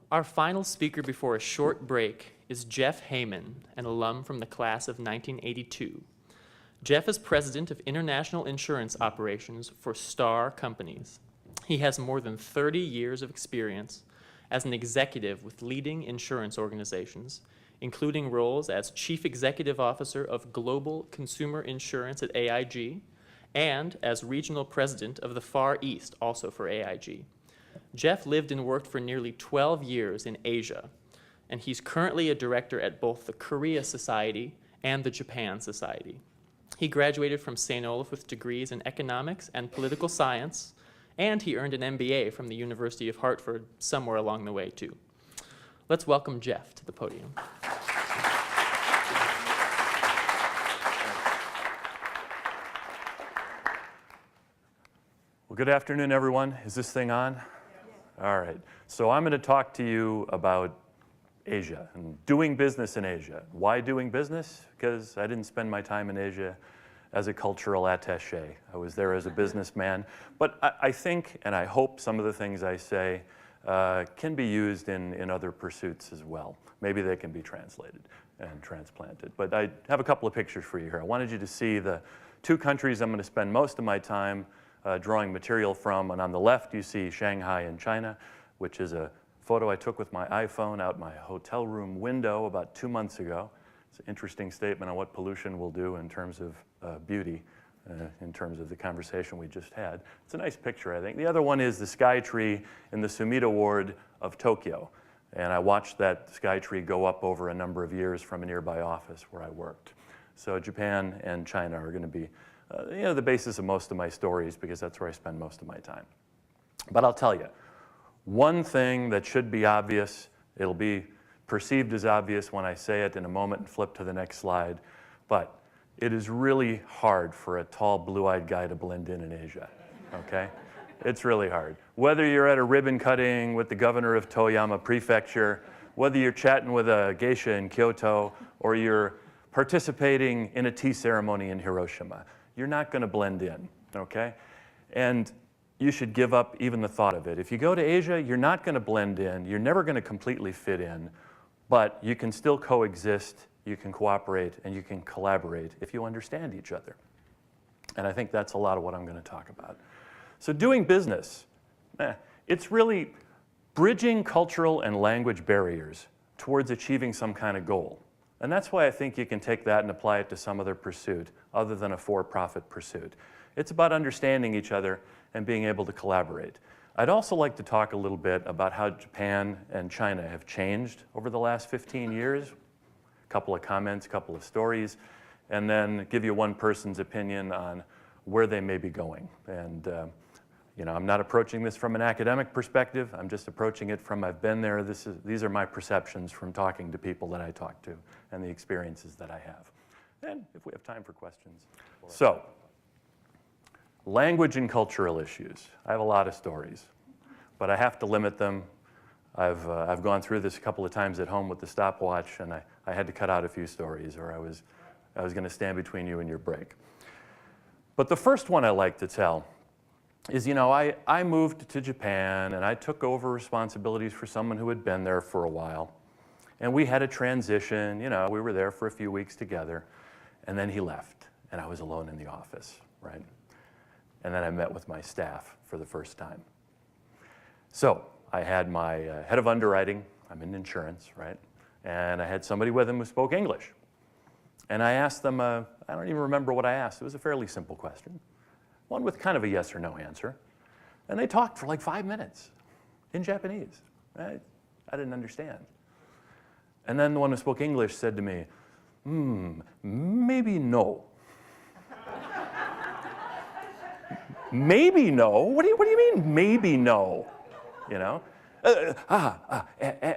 Our final speaker before a short break is Jeff Hayman, an alum from the class of 1982. Jeff is president of international insurance operations for Star Companies. He has more than 30 years of experience as an executive with leading insurance organizations, including roles as Chief Executive Officer of Global Consumer Insurance at AIG and as Regional President of the Far East, also for AIG. Jeff lived and worked for nearly 12 years in Asia, and he's currently a director at both the Korea Society and the Japan Society. He graduated from St. Olaf with degrees in economics and political science, and he earned an MBA from the University of Hartford somewhere along the way, too. Let's welcome Jeff to the podium. Well, good afternoon, everyone. Is this thing on? Yes. All right. So I'm going to talk to you about Asia and doing business in Asia. Why doing business? Because I didn't spend my time in Asia as a cultural attaché. I was there as a businessman. But I think and I hope some of the things I say can be used in other pursuits as well. Maybe they can be translated and transplanted. But I have a couple of pictures for you here. I wanted you to see the two countries I'm going to spend most of my time drawing material from. And on the left, you see Shanghai in China, which is a photo I took with my iPhone out my hotel room window about 2 months ago. It's an interesting statement on what pollution will do in terms of beauty, in terms of the conversation we just had. It's a nice picture, I think. The other one is the sky tree in the Sumida Ward of Tokyo. And I watched that sky tree go up over a number of years from a nearby office where I worked. So Japan and China are going to be the basis of most of my stories because that's where I spend most of my time. But I'll tell you, one thing that should be obvious, it'll be perceived as obvious when I say it in a moment and flip to the next slide, but it is really hard for a tall, blue-eyed guy to blend in Asia, okay? It's really hard. Whether you're at a ribbon cutting with the governor of Toyama Prefecture, whether you're chatting with a geisha in Kyoto, or you're participating in a tea ceremony in Hiroshima, you're not going to blend in, okay? And you should give up even the thought of it. If you go to Asia, you're not going to blend in. You're never going to completely fit in, but you can still coexist, you can cooperate, and you can collaborate if you understand each other. And I think that's a lot of what I'm going to talk about. So doing business, it's really bridging cultural and language barriers towards achieving some kind of goal. And that's why I think you can take that and apply it to some other pursuit other than a for-profit pursuit. It's about understanding each other and being able to collaborate. I'd also like to talk a little bit about how Japan and China have changed over the last 15 years. A couple of comments, a couple of stories, and then give you one person's opinion on where they may be going. And I'm not approaching this from an academic perspective. I'm just approaching it from I've been there. These are my perceptions from talking to people that I talk to and the experiences that I have. And if we have time for questions. So, language and cultural issues. I have a lot of stories, but I have to limit them. I've gone through this a couple of times at home with the stopwatch, and I had to cut out a few stories, or I was going to stand between you and your break. But the first one I like to tell is, I moved to Japan, and I took over responsibilities for someone who had been there for a while. And we had a transition, we were there for a few weeks together, and then he left, and I was alone in the office, right? And then I met with my staff for the first time. So I had my head of underwriting, I'm in insurance, right? And I had somebody with him who spoke English. And I asked them, I don't even remember what I asked. It was a fairly simple question. One with kind of a yes or no answer. And they talked for like 5 minutes in Japanese. Right? I didn't understand. And then the one who spoke English said to me, maybe no. Maybe no? What do you mean, maybe no?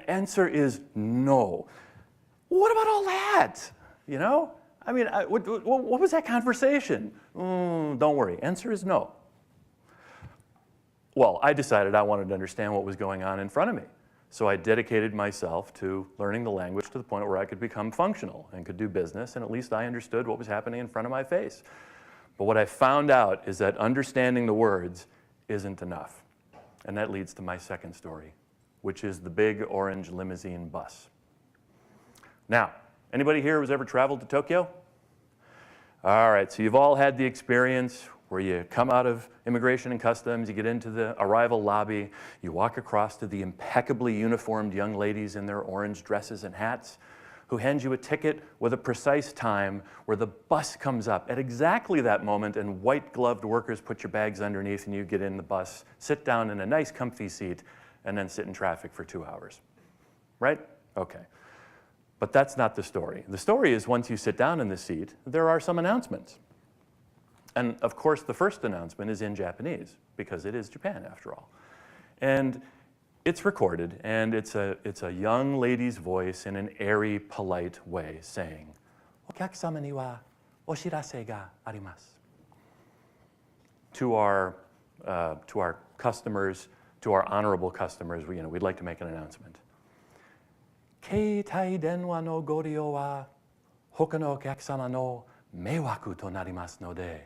Answer is no. What about all that? What was that conversation? Don't worry, answer is no. Well, I decided I wanted to understand what was going on in front of me. So I dedicated myself to learning the language to the point where I could become functional and could do business, and at least I understood what was happening in front of my face. But what I found out is that understanding the words isn't enough. And that leads to my second story, which is the big orange limousine bus. Now, anybody here who's ever traveled to Tokyo? All right, so you've all had the experience where you come out of immigration and customs, you get into the arrival lobby, you walk across to the impeccably uniformed young ladies in their orange dresses and hats who hand you a ticket with a precise time where the bus comes up at exactly that moment and white-gloved workers put your bags underneath and you get in the bus, sit down in a nice comfy seat, and then sit in traffic for 2 hours. Right? Okay. But that's not the story. The story is once you sit down in the seat, there are some announcements. And of course, the first announcement is in Japanese, because it is Japan, after all. And it's recorded, and it's a young lady's voice in an airy, polite way saying, "Okyakusama ni wa oshirase ga arimasu." To our customers, to our honorable customers, we'd like to make an announcement. Keitai denwa no goryō wa hoka no okyakusama no meiwaku to narimasu node,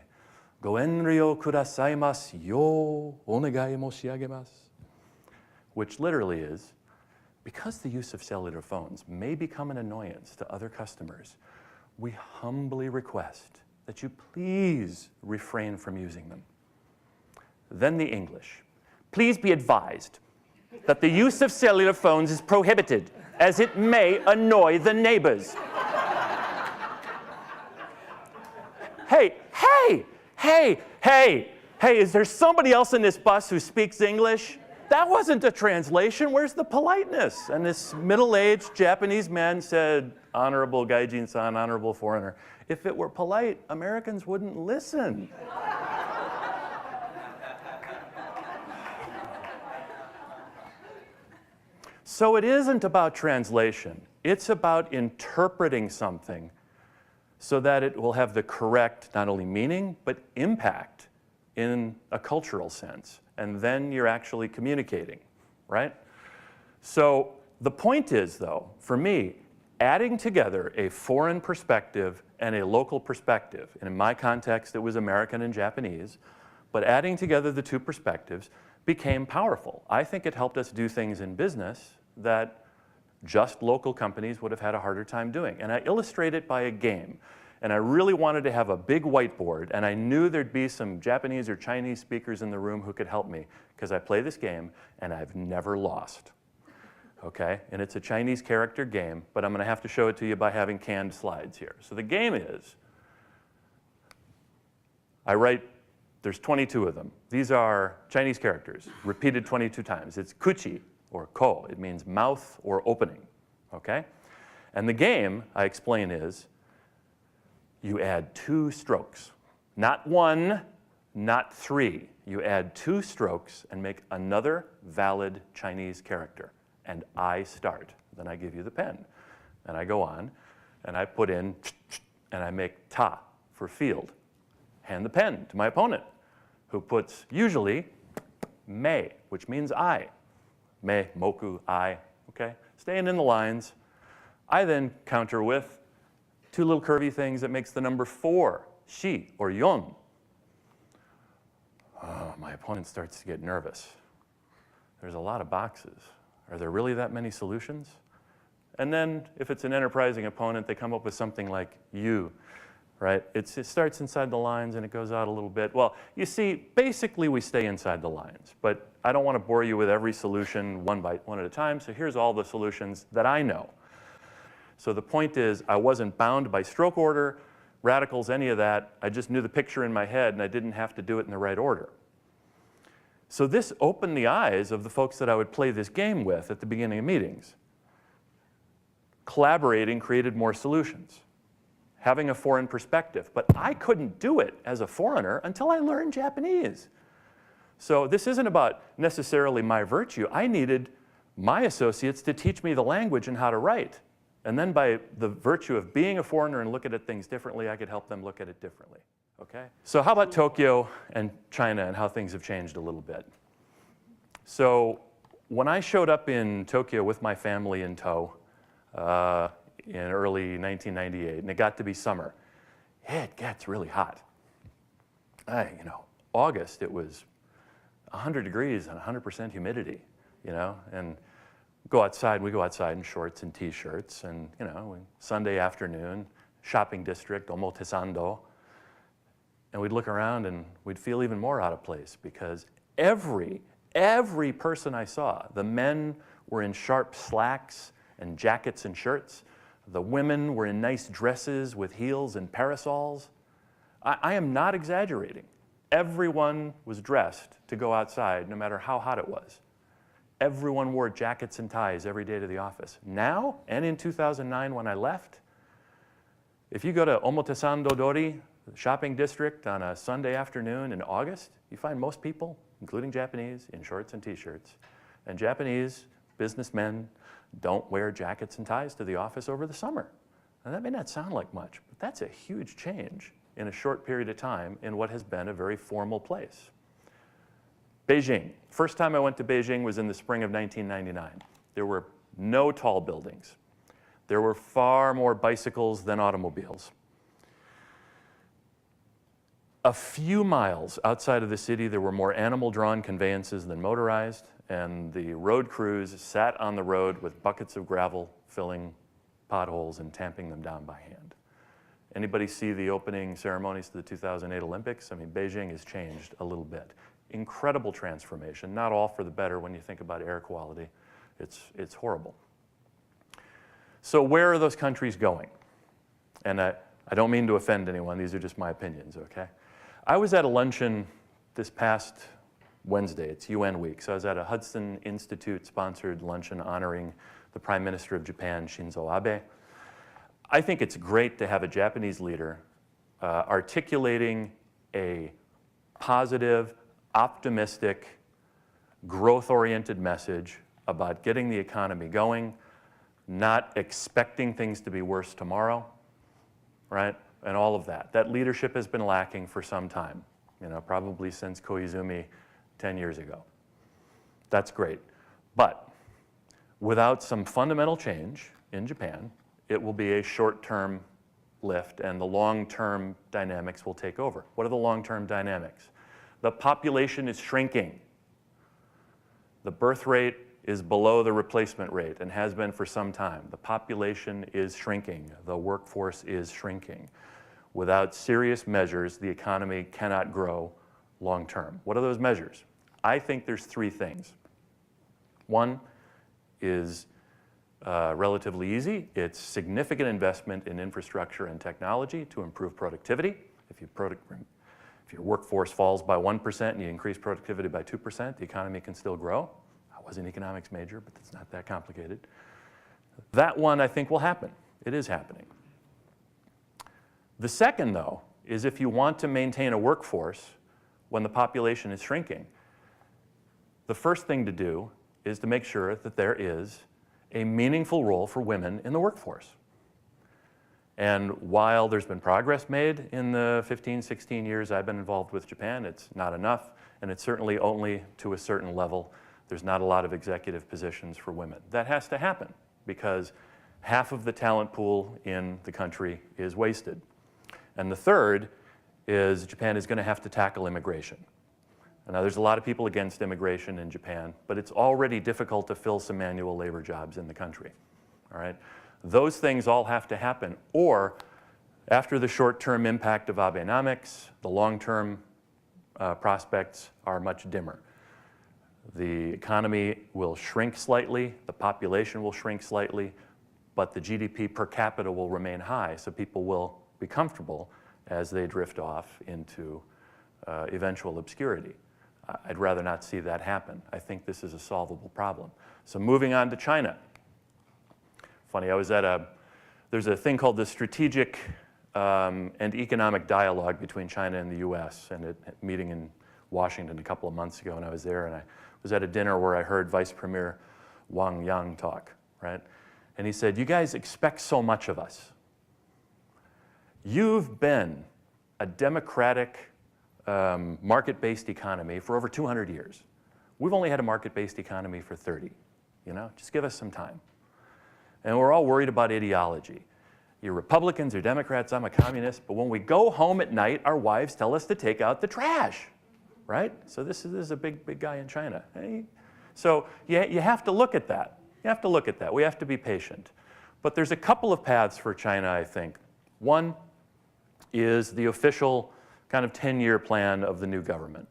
go enryo kudasaimasu yo onegai moshiagemasu. Which literally is, because the use of cellular phones may become an annoyance to other customers, we humbly request that you please refrain from using them. Then the English. Please be advised that the use of cellular phones is prohibited, as it may annoy the neighbors. Hey, is there somebody else in this bus who speaks English? That wasn't a translation. Where's the politeness? And this middle-aged Japanese man said, "Honorable gaijin-san, honorable foreigner." If it were polite, Americans wouldn't listen. So it isn't about translation. It's about interpreting something so that it will have the correct, not only meaning, but impact in a cultural sense. And then you're actually communicating, right? So the point is, though, for me, adding together a foreign perspective and a local perspective, and in my context, it was American and Japanese, but adding together the two perspectives became powerful. I think it helped us do things in business that just local companies would have had a harder time doing. And I illustrate it by a game. And I really wanted to have a big whiteboard, and I knew there'd be some Japanese or Chinese speakers in the room who could help me, because I play this game, and I've never lost. Okay? And it's a Chinese character game, but I'm going to have to show it to you by having canned slides here. So the game is, there's 22 of them. These are Chinese characters, repeated 22 times. It's kuchi, or ko. It means mouth or opening. Okay? And the game, I explain, is you add 2 strokes. Not 1, not 3. You add 2 strokes and make another valid Chinese character. And I start. Then I give you the pen. And I go on, and I put in, and I make ta for field. Hand the pen to my opponent, who puts usually me, which means I. Me, moku, I. Okay? Staying in the lines. I then counter with 2 little curvy things that makes the number 4, shi, or yon. Oh, my opponent starts to get nervous. There's a lot of boxes. Are there really that many solutions? And then, if it's an enterprising opponent, they come up with something like you, right? It starts inside the lines and it goes out a little bit. Well, you see, basically we stay inside the lines, but I don't want to bore you with every solution one at a time, so here's all the solutions that I know. So the point is, I wasn't bound by stroke order, radicals, any of that. I just knew the picture in my head, and I didn't have to do it in the right order. So this opened the eyes of the folks that I would play this game with at the beginning of meetings. Collaborating created more solutions, having a foreign perspective. But I couldn't do it as a foreigner until I learned Japanese. So this isn't about necessarily my virtue. I needed my associates to teach me the language and how to write. And then by the virtue of being a foreigner and looking at things differently, I could help them look at it differently. Okay? So how about Tokyo and China and how things have changed a little bit? So when I showed up in Tokyo with my family in tow in early 1998, and it got to be summer, it gets really hot. August, it was 100 degrees and 100% humidity, and go outside. We go outside in shorts and T-shirts, and Sunday afternoon, shopping district, Omotesando, and we'd look around and we'd feel even more out of place because every person I saw, the men were in sharp slacks and jackets and shirts. The women were in nice dresses with heels and parasols. I am not exaggerating. Everyone was dressed to go outside, no matter how hot it was. Everyone wore jackets and ties every day to the office. Now, and in 2009 when I left, if you go to Omotesando Dori, the shopping district, on a Sunday afternoon in August, you find most people, including Japanese, in shorts and T-shirts. And Japanese businessmen don't wear jackets and ties to the office over the summer. And that may not sound like much, but that's a huge change in a short period of time in what has been a very formal place. Beijing. First time I went to Beijing was in the spring of 1999. There were no tall buildings. There were far more bicycles than automobiles. A few miles outside of the city, there were more animal-drawn conveyances than motorized, and the road crews sat on the road with buckets of gravel, filling potholes and tamping them down by hand. Anybody see the opening ceremonies to the 2008 Olympics? I mean, Beijing has changed a little bit. Incredible transformation, not all for the better when you think about air quality. It's horrible. So where are those countries going? And I don't mean to offend anyone, these are just my opinions, okay? I was at a luncheon this past Wednesday, it's UN week, so I was at a Hudson Institute-sponsored luncheon honoring the Prime Minister of Japan, Shinzo Abe. I think it's great to have a Japanese leader articulating a positive, optimistic, growth-oriented message about getting the economy going, not expecting things to be worse tomorrow, right? And all of that. That leadership has been lacking for some time, probably since Koizumi 10 years ago. That's great. But without some fundamental change in Japan, it will be a short-term lift and the long-term dynamics will take over. What are the long-term dynamics? The population is shrinking. The birth rate is below the replacement rate and has been for some time. The population is shrinking. The workforce is shrinking. Without serious measures, the economy cannot grow long-term. What are those measures? I think there's three things. One is relatively easy. It's significant investment in infrastructure and technology to improve productivity. If your workforce falls by 1% and you increase productivity by 2%, the economy can still grow. I was an economics major, but it's not that complicated. That one, I think, will happen. It is happening. The second, though, is if you want to maintain a workforce when the population is shrinking, the first thing to do is to make sure that there is a meaningful role for women in the workforce. And while there's been progress made in the 15, 16 years I've been involved with Japan, it's not enough, and it's certainly only to a certain level. There's not a lot of executive positions for women. That has to happen because half of the talent pool in the country is wasted. And the third is Japan is going to have to tackle immigration. Now, there's a lot of people against immigration in Japan, but it's already difficult to fill some manual labor jobs in the country, all right? Those things all have to happen, or after the short-term impact of Abenomics, the long-term prospects are much dimmer. The economy will shrink slightly, the population will shrink slightly, but the GDP per capita will remain high, so people will be comfortable as they drift off into eventual obscurity. I'd rather not see that happen. I think this is a solvable problem. So moving on to China. Funny, I was at there's a thing called the Strategic and Economic Dialogue between China and the US, and a meeting in Washington a couple of months ago, and I was there, and I was at a dinner where I heard Vice Premier Wang Yang talk, right? And he said, "You guys expect so much of us. You've been a democratic, market-based economy for over 200 years. We've only had a market-based economy for 30, Just give us some time. And we're all worried about ideology. You're Republicans or Democrats, I'm a communist, but when we go home at night, our wives tell us to take out the trash, right?" So this is a big guy in China. So you have to look at that. You have to look at that. We have to be patient. But there's a couple of paths for China, I think. One is the official kind of 10-year plan of the new government.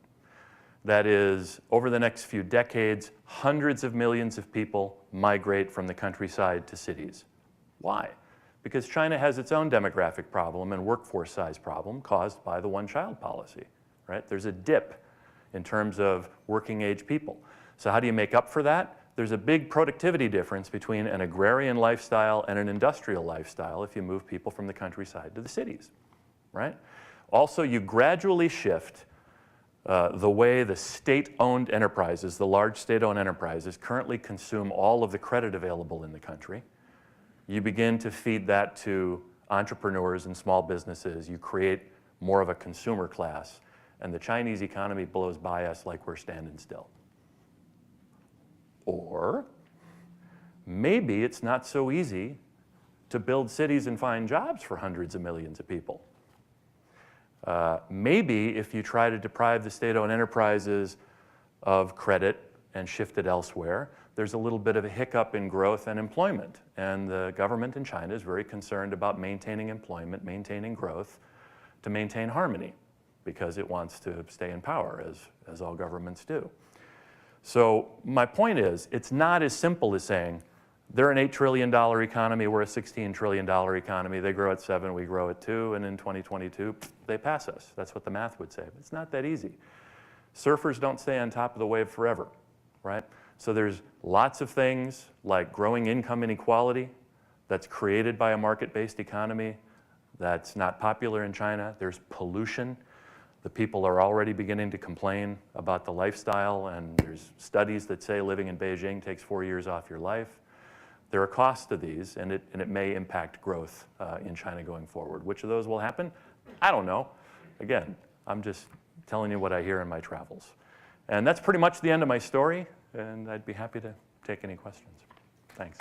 That is, over the next few decades, hundreds of millions of people migrate from the countryside to cities. Why? Because China has its own demographic problem and workforce size problem caused by the one-child policy, right? There's a dip in terms of working-age people. So how do you make up for that? There's a big productivity difference between an agrarian lifestyle and an industrial lifestyle if you move people from the countryside to the cities, right? Also, you gradually shift the way the state-owned enterprises, the large state-owned enterprises, currently consume all of the credit available in the country. You begin to feed that to entrepreneurs and small businesses. You create more of a consumer class, and the Chinese economy blows by us like we're standing still. Or maybe it's not so easy to build cities and find jobs for hundreds of millions of people. Maybe if you try to deprive the state-owned enterprises of credit and shift it elsewhere, there's a little bit of a hiccup in growth and employment. And the government in China is very concerned about maintaining employment, maintaining growth, to maintain harmony, because it wants to stay in power, as all governments do. So my point is, it's not as simple as saying, they're an $8 trillion economy, we're a $16 trillion economy, they grow at 7, we grow at 2, and in 2022, they pass us. That's what the math would say. But it's not that easy. Surfers don't stay on top of the wave forever, right? So there's lots of things like growing income inequality that's created by a market-based economy that's not popular in China. There's pollution. The people are already beginning to complain about the lifestyle, and there's studies that say living in Beijing takes 4 years off your life. There are costs to these, and it may impact growth in China going forward. Which of those will happen? I don't know. Again, I'm just telling you what I hear in my travels. And that's pretty much the end of my story, and I'd be happy to take any questions. Thanks.